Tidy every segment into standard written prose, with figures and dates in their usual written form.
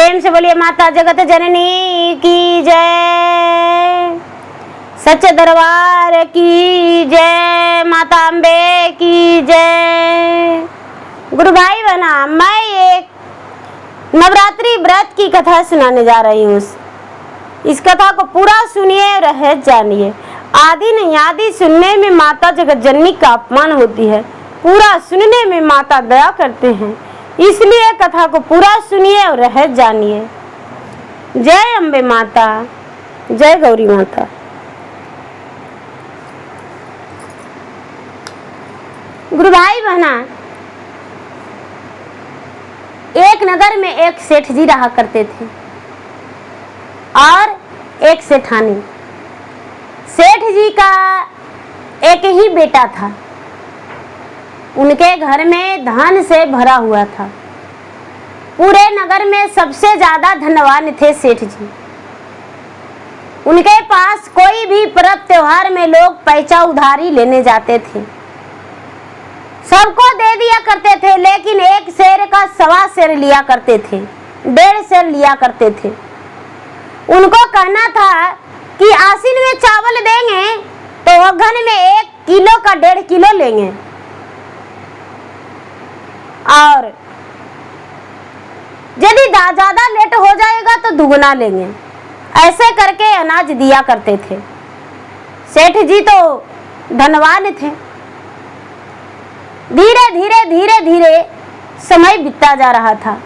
प्रेम से बोलिए माता जगत जननी की जय, सच्चे दरबार की जय, माता अम्बे की जय। गुरु भाई बहना, मैं एक नवरात्रि व्रत की कथा सुनाने जा रही हूँ। इस कथा को पूरा सुनिए और रहस्य जानिए। आदि नहीं आदि सुनने में माता जगत जननी का अपमान होती है, पूरा सुनने में माता दया करते हैं। इसलिए कथा को पूरा सुनिए और रहस्य जानिए। जय अम्बे माता, जय गौरी माता। गुरु भाई बहना, एक नगर में एक सेठ जी रहा करते थे और एक सेठानी। सेठ जी का एक ही बेटा था। उनके घर में धन से भरा हुआ था। पूरे नगर में सबसे ज्यादा धनवान थे सेठ जी। उनके पास कोई भी पर्व त्योहार में लोग पैसा उधारी लेने जाते थे, सबको दे दिया करते थे, लेकिन एक शेर का 1.25 शेर लिया करते थे, 1.5 शेर लिया करते थे। उनको कहना था कि आसिन में चावल देंगे तो अगहन में 1 किलो का 1.5 किलो लेंगे और यदि ज्यादा लेट हो जाएगा तो दुगना लेंगे। ऐसे करके अनाज दिया करते थे। सेठ जी तो धनवान थे। धीरे धीरे धीरे धीरे समय बीतता जा रहा था।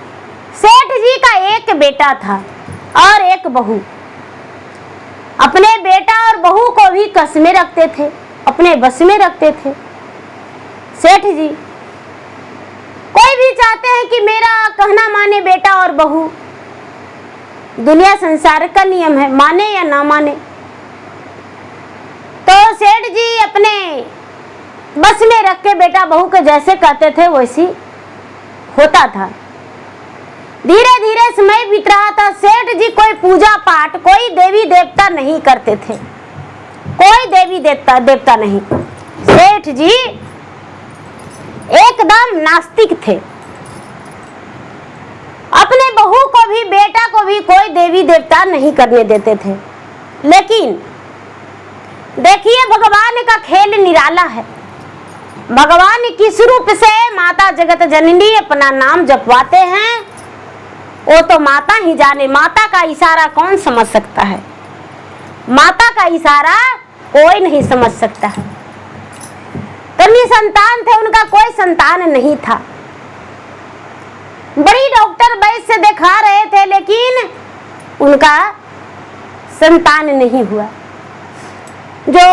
सेठ जी का एक बेटा था और एक बहू। अपने बेटा और बहू को भी कस में रखते थे, अपने बस में रखते थे। सेठ जी कोई भी चाहते हैं कि मेरा कहना माने बेटा और बहू। दुनिया संसार का नियम है, माने या ना माने। तो सेठ जी अपने बस में रख के बेटा बहू को जैसे कहते थे वैसी होता था। धीरे धीरे समय बीत रहा था। सेठ जी कोई पूजा पाठ, कोई देवी देवता नहीं करते थे, कोई देवी देवता नहीं। सेठ जी एकदम नास्तिक थे। अपने बहू को भी बेटा को भी कोई देवी देवता नहीं करने देते थे। लेकिन देखिए भगवान का खेल निराला है। भगवान किस रूप से माता जगत जननी अपना नाम जपवाते हैं वो तो माता ही जाने। माता का इशारा कौन समझ सकता है? माता का इशारा कोई नहीं समझ सकता है। कन्या संतान थे, उनका कोई संतान नहीं था। बड़ी डॉक्टर वैद्य से दिखा रहे थे लेकिन उनका संतान नहीं हुआ। जो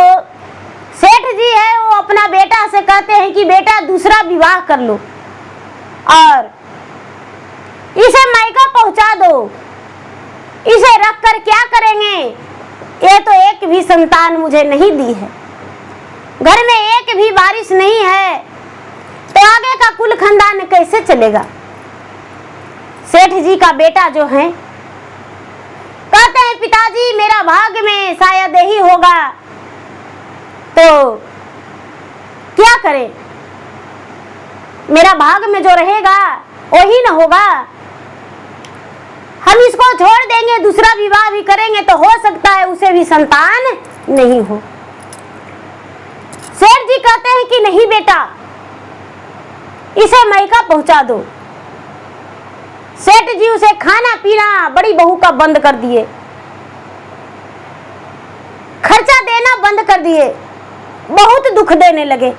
सेठ जी है वो अपना बेटा से कहते हैं कि बेटा दूसरा विवाह कर लो और इसे मायका पहुंचा दो। इसे रख कर क्या करेंगे? ये तो एक भी संतान मुझे नहीं दी है, घर में एक भी बारिश नहीं है, तो आगे का कुल खानदान कैसे चलेगा? सेठ जी का बेटा जो है कहते हैं पिताजी मेरा भाग्य में शायद यही होगा, तो क्या करें? मेरा भाग्य में जो रहेगा वही ना होगा। हम इसको छोड़ देंगे, दूसरा विवाह भी करेंगे तो हो सकता है उसे भी संतान नहीं हो। सेठ जी कहते हैं कि नहीं बेटा, इसे मायका पहुंचा दो। सेठ जी उसे खाना पीना बड़ी बहू का बंद कर दिए, खर्चा देना बंद कर दिए, बहुत दुख देने लगे।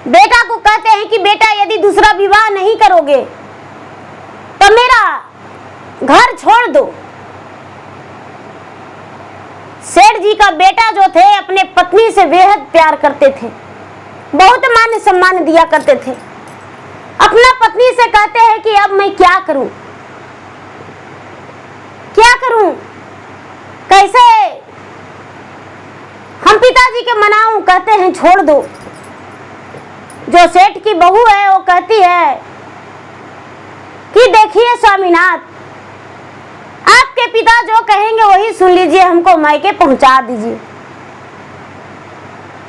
बेटा को कहते हैं कि बेटा यदि दूसरा विवाह नहीं करोगे तो मेरा घर छोड़ दो। सेठ जी का बेटा जो थे अपने पत्नी से बेहद प्यार करते थे, बहुत मान सम्मान दिया करते थे। अपना पत्नी से कहते हैं कि अब मैं क्या करूं, क्या करूं, कैसे हम पिताजी के मनाऊं? कहते हैं छोड़ दो। जो सेठ की बहू है वो कहती है कि देखिए स्वामीनाथ, आपके पिता जो कहेंगे वही सुन लीजिए, हमको मायके पहुंचा दीजिए।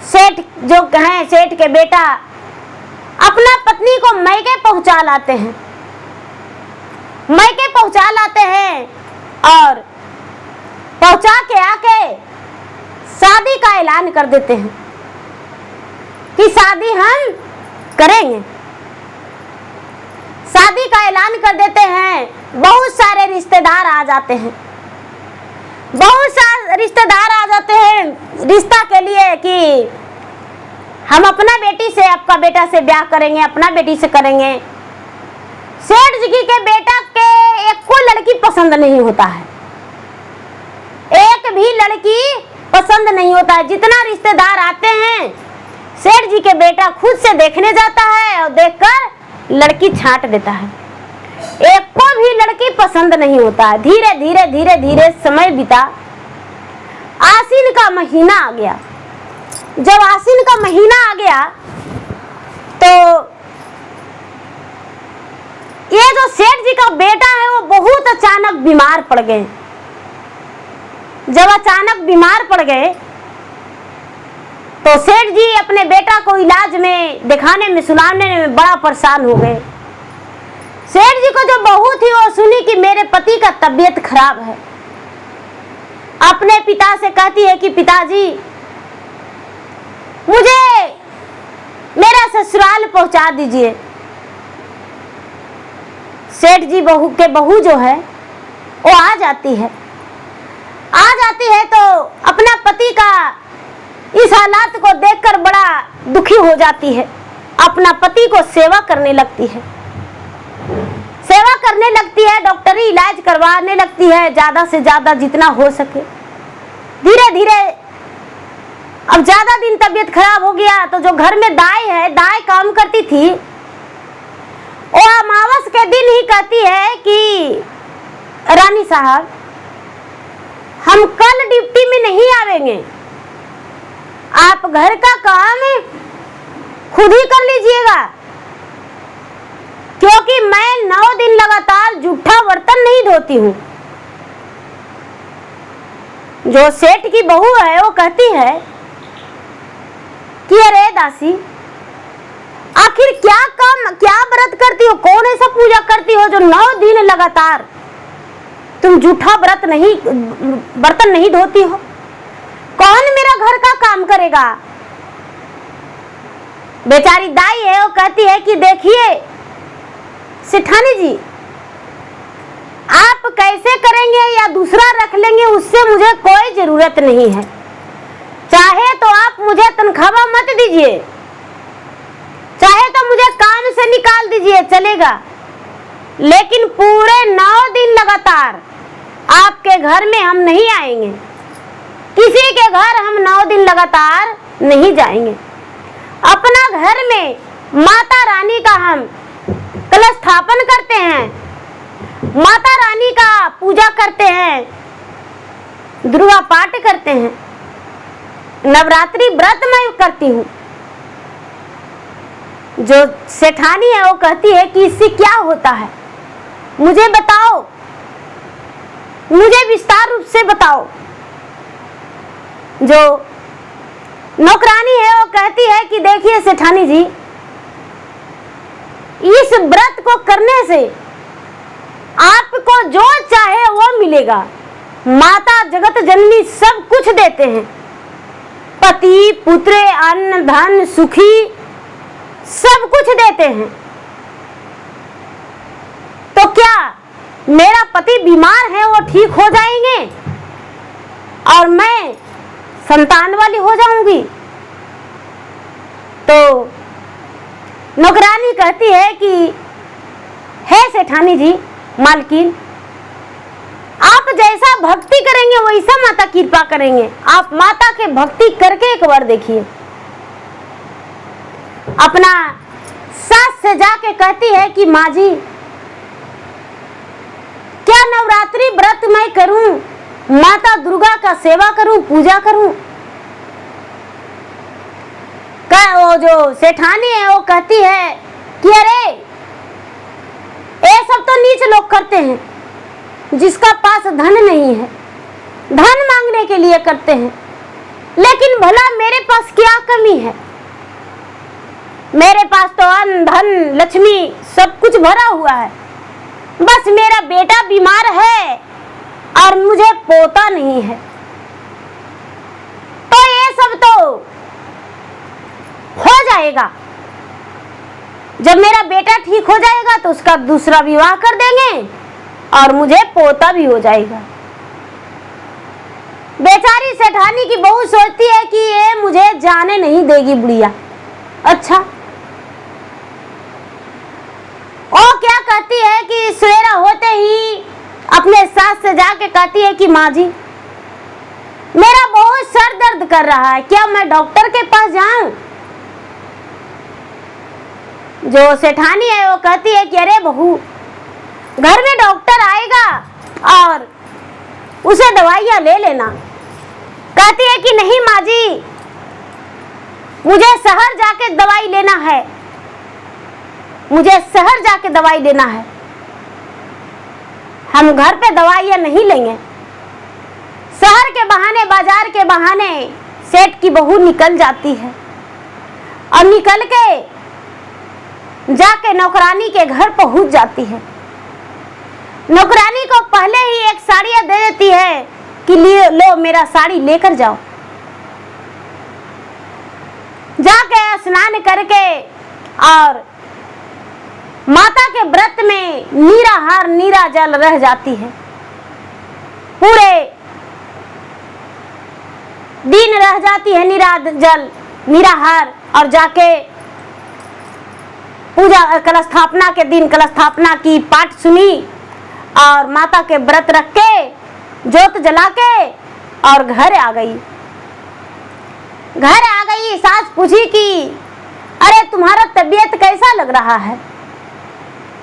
सेठ जो कहें, सेठ के बेटा अपना पत्नी को मायके पहुंचा लाते हैं। मायके पहुंचा लाते हैं और पहुंचा के आके शादी का ऐलान कर देते हैं कि शादी हम करेंगे। शादी का ऐलान कर देते हैं, बहुत सारे रिश्तेदार आ जाते हैं, बहुत सारे रिश्तेदार आ जाते हैं रिश्ता के लिए कि हम अपना बेटी से, आपका बेटा से ब्याह करेंगे, अपना बेटी से करेंगे। सेठ जी के बेटा के एक को लड़की पसंद नहीं होता है, एक भी लड़की पसंद नहीं होता है। जितना रिश्तेदार आते हैं सेठ जी के बेटा खुद से देखने जाता है और देखकर लड़की छांट देता है, एक को भी लड़की पसंद नहीं होता है। धीरे धीरे धीरे धीरे समय बीता, आसीन का महीना आ गया। जब आसीन का महीना आ गया तो ये जो सेठ जी का बेटा है वो बहुत अचानक बीमार पड़ गए। जब अचानक बीमार पड़ गए तो सेठ जी अपने बेटा को इलाज में दिखाने में, सुनाने में बड़ा परेशान हो गए। सेठ जी को जो बहू थी वो सुनी कि मेरे पति का तबीयत खराब है, अपने पिता से कहती है कि पिताजी मुझे मेरा ससुराल पहुंचा दीजिए। सेठ जी बहू जो है वो आ जाती है तो अपना पति का इस हालात को देखकर बड़ा दुखी हो जाती है। अपना पति को सेवा करने लगती है, सेवा करने लगती है, डॉक्टरी इलाज करवाने लगती है, ज्यादा से ज्यादा जितना हो सके। धीरे धीरे अब ज्यादा दिन तबीयत खराब हो गया तो जो घर में दाई काम करती थी वो अमावस के दिन ही कहती है कि रानी साहब हम कल ड्यूटी में नहीं आवेंगे, आप घर का काम खुद ही कर लीजिएगा, क्योंकि मैं 9 दिन लगातार जूठा बर्तन नहीं धोती हूँ। जो सेठ की बहू है वो कहती है कि अरे दासी आखिर क्या काम, क्या व्रत करती हो, कौन ऐसा पूजा करती हो जो 9 दिन लगातार तुम जूठा बर्तन नहीं धोती हो? कौन मेरा घर का काम करेगा? बेचारी दाई है वो कहती है कि देखिए सेठानी जी, आप कैसे करेंगे या दूसरा रख लेंगे उससे मुझे कोई जरूरत नहीं है, चाहे तो आप मुझे तनख्वाह मत दीजिए, चाहे तो मुझे काम से निकाल दीजिए, चलेगा, लेकिन पूरे 9 दिन लगातार आपके घर में हम नहीं आएंगे, किसी के घर हम 9 दिन लगातार नहीं जाएंगे। अपना घर में माता रानी का हम कलश स्थापन करते हैं, माता रानी का पूजा करते हैं, दुर्गा पाठ करते हैं, नवरात्रि व्रत मैं करती हूँ। जो सेठानी है वो कहती है कि इससे क्या होता है, मुझे बताओ, मुझे विस्तार रूप से बताओ। जो नौकरानी है वो कहती है कि देखिए सेठानी जी, इस व्रत को करने से आपको जो चाहे वो मिलेगा, माता जगत जननी सब कुछ देते हैं, पति पुत्र अन्न धन सुखी सब कुछ देते हैं। तो क्या मेरा पति बीमार है वो ठीक हो जाएंगे और मैं संतान वाली हो जाऊंगी? तो नौकरानी कहती है कि हे सेठानी जी, मालकिन, आप जैसा भक्ति करेंगे वैसा माता कृपा करेंगे, आप माता के भक्ति करके एक बार देखिए। अपना सास से जाके कहती है कि माँ जी, क्या नवरात्रि व्रत मैं करूं, माता दुर्गा का सेवा करूं, पूजा करूं? वो जो सेठानी है वो कहती है कि अरे ये सब तो नीच लोग करते हैं, जिसका पास धन नहीं है, धन मांगने के लिए करते हैं, लेकिन भला मेरे पास क्या कमी है? मेरे पास तो अन्न धन लक्ष्मी सब कुछ भरा हुआ है, बस मेरा बेटा बीमार है और मुझे पोता नहीं है। तो ये सब तो हो जाएगा, जब मेरा बेटा ठीक हो जाएगा तो उसका दूसरा विवाह कर देंगे और मुझे पोता भी हो जाएगा। बेचारी सेठानी की बहू सोचती है कि ये मुझे जाने नहीं देगी बुढ़िया। अच्छा, वो क्या कहती है कि सवेरा होते ही अपने सास से जाके कहती है कि माँ जी मेरा बहुत सर दर्द कर रहा है, क्या मैं डॉक्टर के पास जाऊं? जो सेठानी है वो कहती है कि अरे बहू, घर में डॉक्टर आएगा और उसे दवाइयां ले लेना। कहती है कि नहीं माँ जी, मुझे शहर जाके दवाई लेना है, मुझे शहर जाके दवाई लेना है, हम घर पे दवाइयां नहीं लेंगे। शहर के बहाने, बाजार के बहाने सेठ की बहू निकल जाती है और निकल के जाके नौकरानी के घर पहुंच जाती है। नौकरानी को पहले ही एक साड़ियां दे देती है कि लो मेरा साड़ी लेकर जाओ। जाके स्नान करके और माता के व्रत में नीरा हार नीरा जल रह जाती है, पूरे दिन रह जाती है नीरा जल नीरा हार। और जाके पूजा कलस्थापना के दिन कलस्थापना की पाठ सुनी और माता के व्रत रख के जोत जला के और घर आ गई। सास पूछी कि अरे तुम्हारा तबीयत कैसा लग रहा है?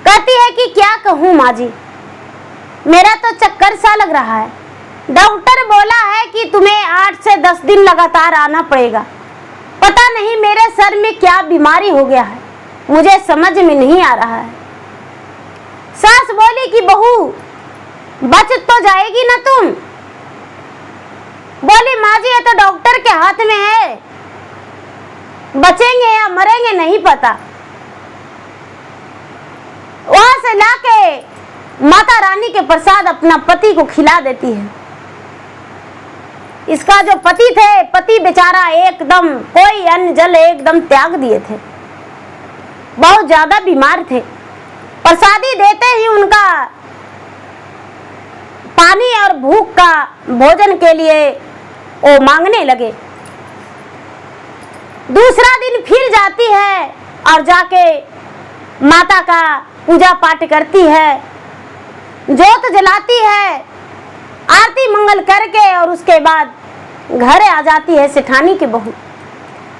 कहती है कि क्या कहूँ माँ जी, मेरा तो चक्कर सा लग रहा है। डॉक्टर बोला है कि तुम्हें 8 से 10 दिन लगातार आना पड़ेगा। पता नहीं मेरे सर में क्या बीमारी हो गया है, मुझे समझ में नहीं आ रहा है। सास बोली कि बहू बच तो जाएगी ना तुम? बोली माँ जी ये तो डॉक्टर के हाथ में है, बचेंगे या मरेंगे नहीं पता। वहां से लाके माता रानी के प्रसाद अपना पति को खिला देती है। इसका जो पति थे, पति बेचारा एकदम कोई अन्न जल एकदम त्याग दिए थे, बहुत ज्यादा बीमार थे। प्रसादी देते ही उनका पानी और भूख का भोजन के लिए वो मांगने लगे। दूसरा दिन फिर जाती है और जाके माता का पूजा पाठ करती है, जोत जलाती है, आरती मंगल करके और उसके बाद घर आ जाती है सेठानी की बहू।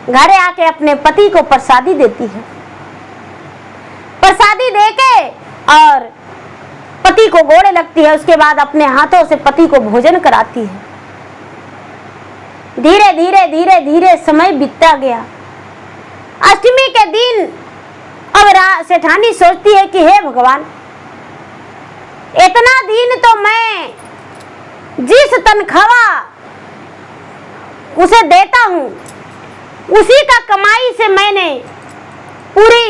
घर आके अपने पति को प्रसादी देती है। प्रसादी देके और पति को गोड़े लगती है, उसके बाद अपने हाथों से पति को भोजन कराती है। धीरे धीरे धीरे धीरे समय बीतता गया। अष्टमी के दिन अब सेठानी सोचती है कि हे भगवान, इतना दिन तो मैं जिस तनख्वाह उसे देता हूँ उसी का कमाई से मैंने पूरी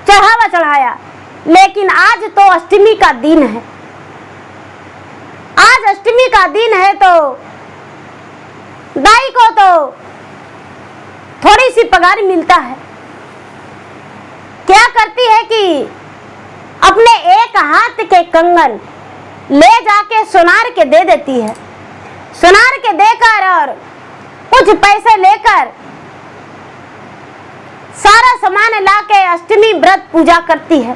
चढ़ावा चढ़ाया, लेकिन आज तो अष्टमी का दिन है। आज अष्टमी का दिन है तो दाई को तो थोड़ी सी पगार मिलता है। क्या करती है कि अपने एक हाथ के कंगन ले जाके सोनार के दे देती है। सोनार के देकर और कुछ पैसे लेकर सारा सामान लाके अष्टमी व्रत पूजा करती है।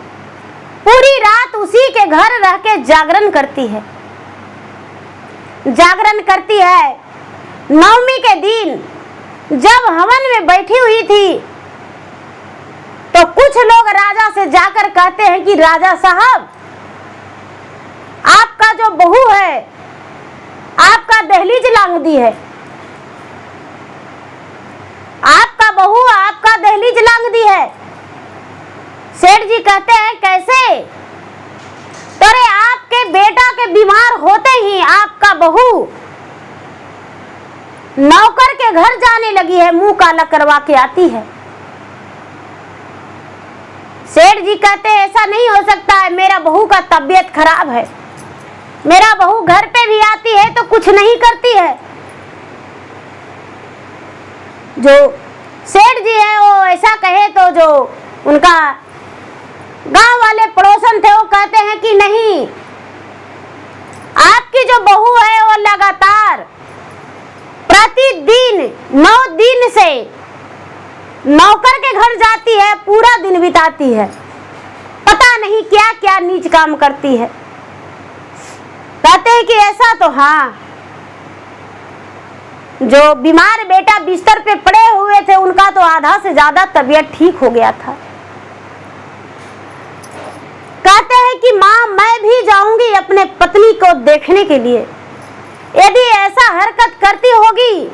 पूरी रात उसी के घर रह के जागरण करती है। जागरण करती है। नवमी के दिन जब हवन में बैठी हुई थी तो कुछ लोग राजा से जाकर कहते हैं कि राजा साहब, आपका जो बहू है आपका दहलीज लांघ दी है, आपका बहू आपका दहलीज लांघ दी है। सेठ जी कहते हैं कैसे? अरे आपके बेटा के बीमार होते ही आपका बहू नौकर के घर जाने लगी है, मुंह काला करवा के आती है। सेठ जी कहते हैं ऐसा नहीं हो सकता है, मेरा खराब है। मेरा बहू घर पे भी आती है तो कुछ नहीं करती है। जो सेठ जी है वो ऐसा कहे तो जो उनका गांव वाले पड़ोसन थे वो कहते हैं कि नहीं, आपकी जो बहू है वो लगातार प्रतिदिन 9 दिन से नौकर के घर जाती है, पूरा दिन बिताती है, पता नहीं क्या क्या नीच काम करती है। कहते हैं कि ऐसा तो हाँ, जो बीमार बेटा बिस्तर पे पड़े हुए थे उनका तो आधा से ज्यादा तबीयत ठीक हो गया था। कहते हैं कि माँ मैं भी जाऊंगी अपने पत्नी को देखने के लिए, यदि ऐसा हरकत करती होगी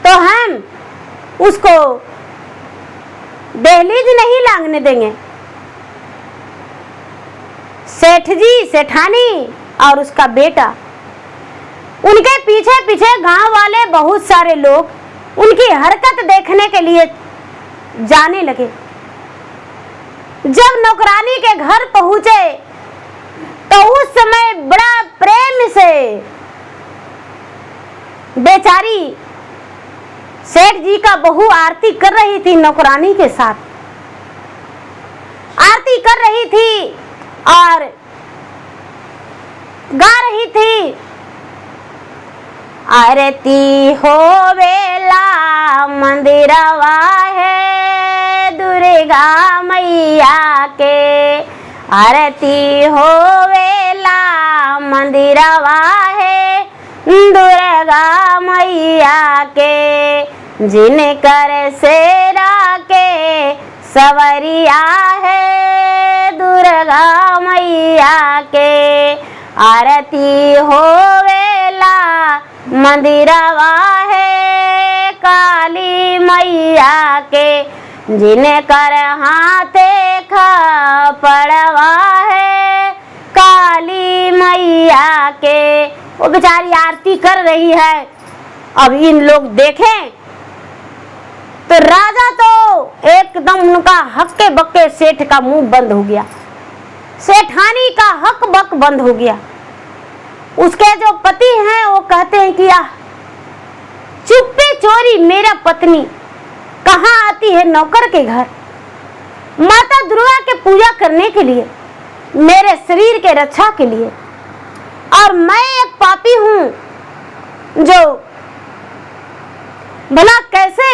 तो हम उसको दहलीज नहीं लांघने देंगे। सेठ जी, सेठानी और उसका बेटा, उनके पीछे पीछे गांव वाले बहुत सारे लोग उनकी हरकत देखने के लिए जाने लगे। जब नौकरानी के घर पहुंचे तो उस समय बड़ा प्रेम से बेचारी सेठ जी का बहू आरती कर रही थी, नौकरानी के साथ आरती कर रही थी और गा रही थी, आरती हो वेला मंदिरवा है दुर्गा मैया के, आरती हो वेला मंदिरवा है दुर्गा मैया के, जिनकर सेरा के सवरिया है दुर्गा मैया के, आरती हो वेला मंदिरवा है काली मैया के, जिनकर हाथे खपड़वा है काली मैया के। वो बेचारी आरती कर रही है। अब इन लोग देखें तो राजा तो एकदम उनका हक्के बक्के सेठ का मुंह बंद हो गया, सेठानी का हक बक बंद हो गया। उसके जो पति हैं वो कहते हैं कि चुप्पे चोरी मेरा पत्नी कहाँ आती है नौकर के घर, माता दुर्गा के पूजा करने के लिए, मेरे शरीर के रक्षा के लिए, और मैं एक पापी हूँ जो भला कैसे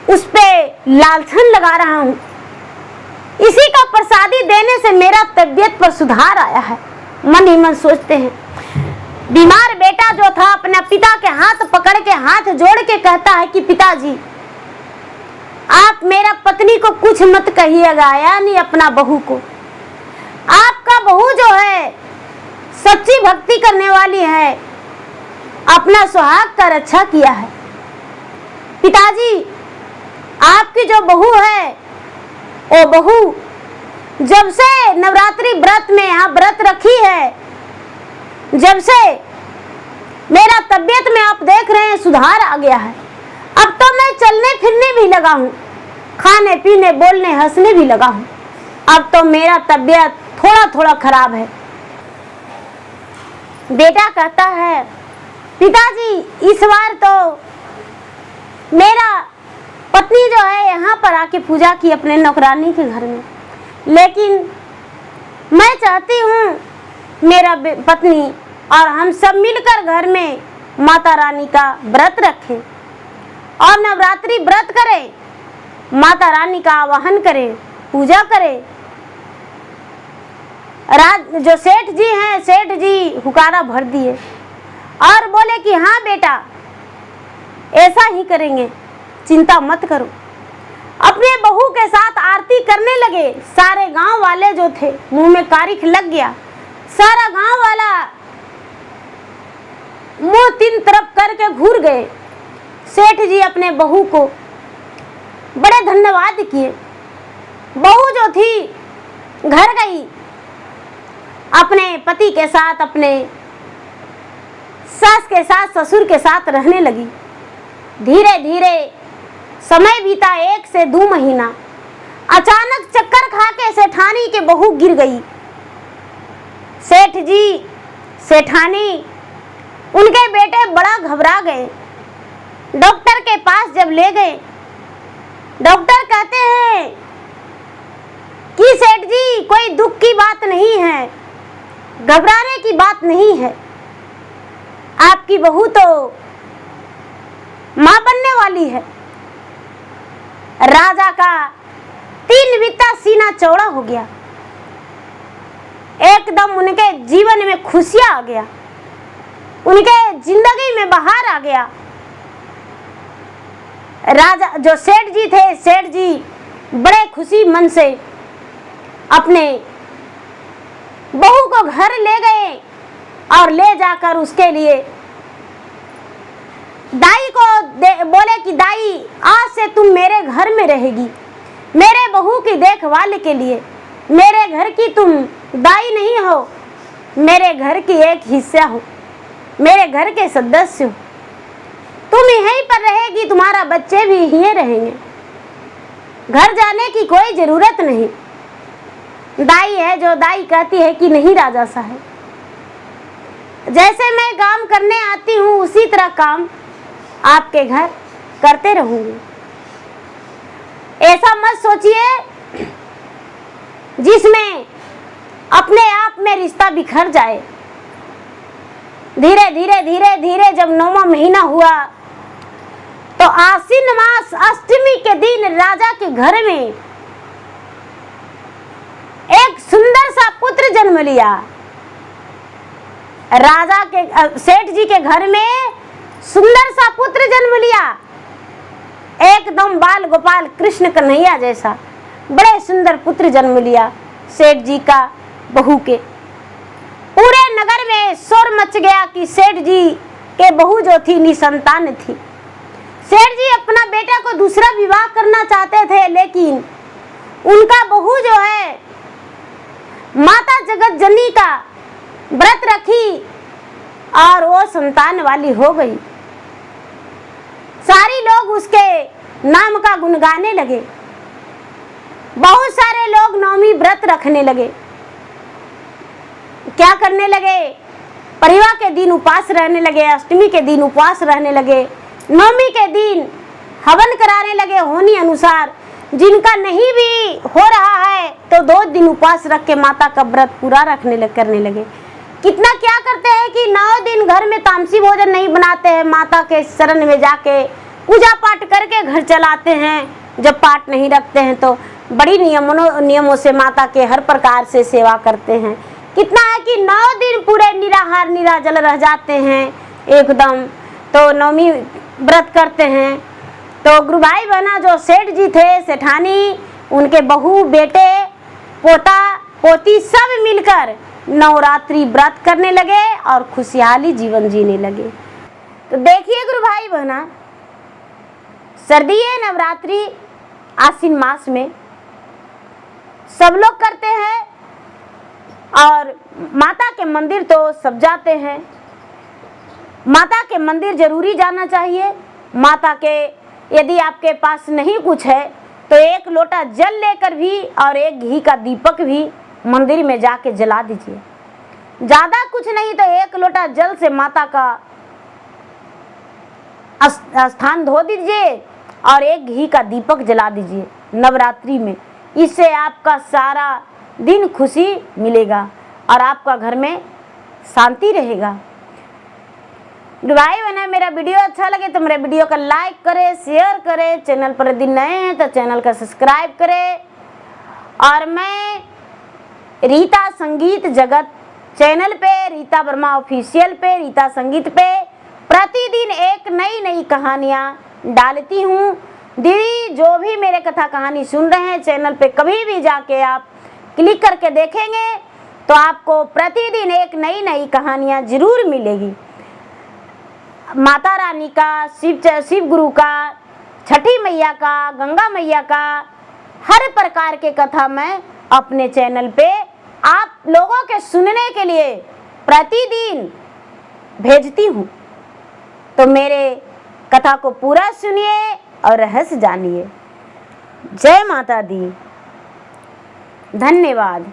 उस पे लालछन लगा रहा हूँ। इसी का प्रसादी देने से मेरा तबीयत पर सुधार आया है। मन ही मन सोचते हैं। बीमार बेटा जो था अपने पिता के हाथ पकड़ के हाथ जोड़ के कहता है कि पिताजी आप मेरा पत्नी को कुछ मत कहिएगा, यानी अपना बहू को। आपका बहू जो है सच्ची भक्ति करने वाली है, अपना सुहाग का रक्षा किया है। पिताजी आपकी जो बहू है वो बहू जब से नवरात्रि व्रत में यहाँ व्रत रखी है, जब से मेरा तबीयत में आप देख रहे हैं सुधार आ गया है। अब तो मैं चलने फिरने भी लगा हूँ, खाने पीने बोलने हंसने भी लगा हूँ। अब तो मेरा तबीयत थोड़ा थोड़ा खराब है। बेटा कहता है पिताजी इस बार तो मेरा पत्नी जो है यहाँ पर आके पूजा की अपने नौकरानी के घर में, लेकिन मैं चाहती हूँ मेरा पत्नी और हम सब मिलकर घर में माता रानी का व्रत रखें और नवरात्रि व्रत करें, माता रानी का आवाहन करें, पूजा करें। जो सेठ जी हैं, सेठ जी हुकारा भर दिए और बोले कि हाँ बेटा ऐसा ही करेंगे, चिंता मत करो। अपने बहू के साथ आरती करने लगे। सारे गांव वाले जो थे मुंह में कारिख लग गया। सारा गांव वाला मुंह तीन तरफ करके घूर गए। सेठ जी अपने बहू को बड़े धन्यवाद किए। बहू जो थी घर गई, अपने पति के साथ, अपने सास के साथ, ससुर के साथ रहने लगी। धीरे धीरे समय बीता 1 से 2 महीना। अचानक चक्कर खा के सेठानी के बहू गिर गई। सेठ जी सेठानी उनके बेटे बड़ा घबरा गए। डॉक्टर के पास जब ले गए, डॉक्टर कहते हैं कि सेठ जी कोई दुख की बात नहीं है, घबराने की बात नहीं है, आपकी बहू तो मां बनने वाली है। राजा का 3 बित्ता सीना चौड़ा हो गया, एकदम उनके जीवन में खुशियां आ गया, उनके जिंदगी में बहार आ गया। राजा जो सेठ जी थे, सेठ जी बड़े खुशी मन से अपने बहू को घर ले गए और ले जाकर उसके लिए दाई को बोले कि दाई आज से तुम मेरे घर में रहेगी, मेरे बहू की देखभाल के लिए। मेरे घर की तुम दाई नहीं हो, मेरे घर की एक हिस्सा हो, मेरे घर के सदस्य हो। तुम यहीं पर रहेगी, तुम्हारा बच्चे भी यहीं रहेंगे, घर जाने की कोई जरूरत नहीं। दाई है जो दाई कहती है कि नहीं राजा साहब, जैसे मैं काम करने आती हूँ उसी तरह काम आपके घर करते रहूंगी। ऐसा मत सोचिए जिसमें अपने आप में रिश्ता बिखर जाए। धीरे धीरे धीरे धीरे जब 9वां महीना हुआ तो आश्विन मास अष्टमी के दिन राजा के घर में एक सुंदर सा पुत्र जन्म लिया। राजा के सेठ जी के घर में सुंदर सा पुत्र जन्म लिया, एकदम बाल गोपाल कृष्ण कन्हैया जैसा बड़े सुंदर पुत्र जन्म लिया सेठ जी का बहू के। पूरे नगर में शोर मच गया कि सेठ जी के बहू जो थी निसंतान थी। सेठ जी अपना बेटा को दूसरा विवाह करना चाहते थे, लेकिन उनका बहू जो है माता जगत जननी का व्रत रखी और वो संतान वाली हो गई। सारी लोग उसके नाम का गुनगाने लगे, बहुत सारे लोग नवमी व्रत रखने लगे। क्या करने लगे? परिवार के दिन उपवास रहने लगे, अष्टमी के दिन उपवास रहने लगे, नवमी के दिन हवन कराने लगे होनी अनुसार। जिनका नहीं भी हो रहा है तो 2 दिन उपवास रख के माता का व्रत पूरा करने लगे। कितना क्या करते हैं कि 9 दिन घर में तामसी भोजन नहीं बनाते हैं, माता के शरण में जाके पूजा पाठ करके घर चलाते हैं। जब पाठ नहीं रखते हैं तो बड़ी नियमों से माता के हर प्रकार से सेवा करते हैं। कितना है कि 9 दिन पूरे निराहार निराजल रह जाते हैं एकदम, तो नवमी व्रत करते हैं। तो गुरु भाई बहना जो सेठ जी थे सेठानी, उनके बहू बेटे पोता पोती सब मिलकर नवरात्रि व्रत करने लगे और खुशहाली जीवन जीने लगे। तो देखिए गुरु भाई बहना, सर्दी है नवरात्रि आश्विन मास में सब लोग करते हैं और माता के मंदिर तो सब जाते हैं। माता के मंदिर जरूरी जाना चाहिए। माता के यदि आपके पास नहीं कुछ है तो 1 लोटा जल लेकर भी और 1 घी का दीपक भी मंदिर में जाके जला दीजिए। ज़्यादा कुछ नहीं तो 1 लोटा जल से माता का स्थान धो दीजिए और 1 घी का दीपक जला दीजिए नवरात्रि में। इससे आपका सारा दिन खुशी मिलेगा और आपका घर में शांति रहेगा। भाई बहन, मेरा वीडियो अच्छा लगे तो मेरे वीडियो का लाइक करें, शेयर करें। चैनल पर यदि नए हैं तो चैनल का सब्सक्राइब करें। और मैं रीता संगीत जगत चैनल पे, रीता वर्मा ऑफिशियल पे, रीता संगीत पे प्रतिदिन एक नई कहानियाँ डालती हूँ। दीदी जो भी मेरे कथा कहानी सुन रहे हैं चैनल पे कभी भी जाके आप क्लिक करके देखेंगे तो आपको प्रतिदिन एक नई कहानियाँ जरूर मिलेगी। माता रानी का, शिव गुरु का, छठी मैया का, गंगा मैया का, हर प्रकार के कथा मैं अपने चैनल पे आप लोगों के सुनने के लिए प्रतिदिन भेजती हूँ। तो मेरे कथा को पूरा सुनिए और रहस्य जानिए। जय माता दी। धन्यवाद।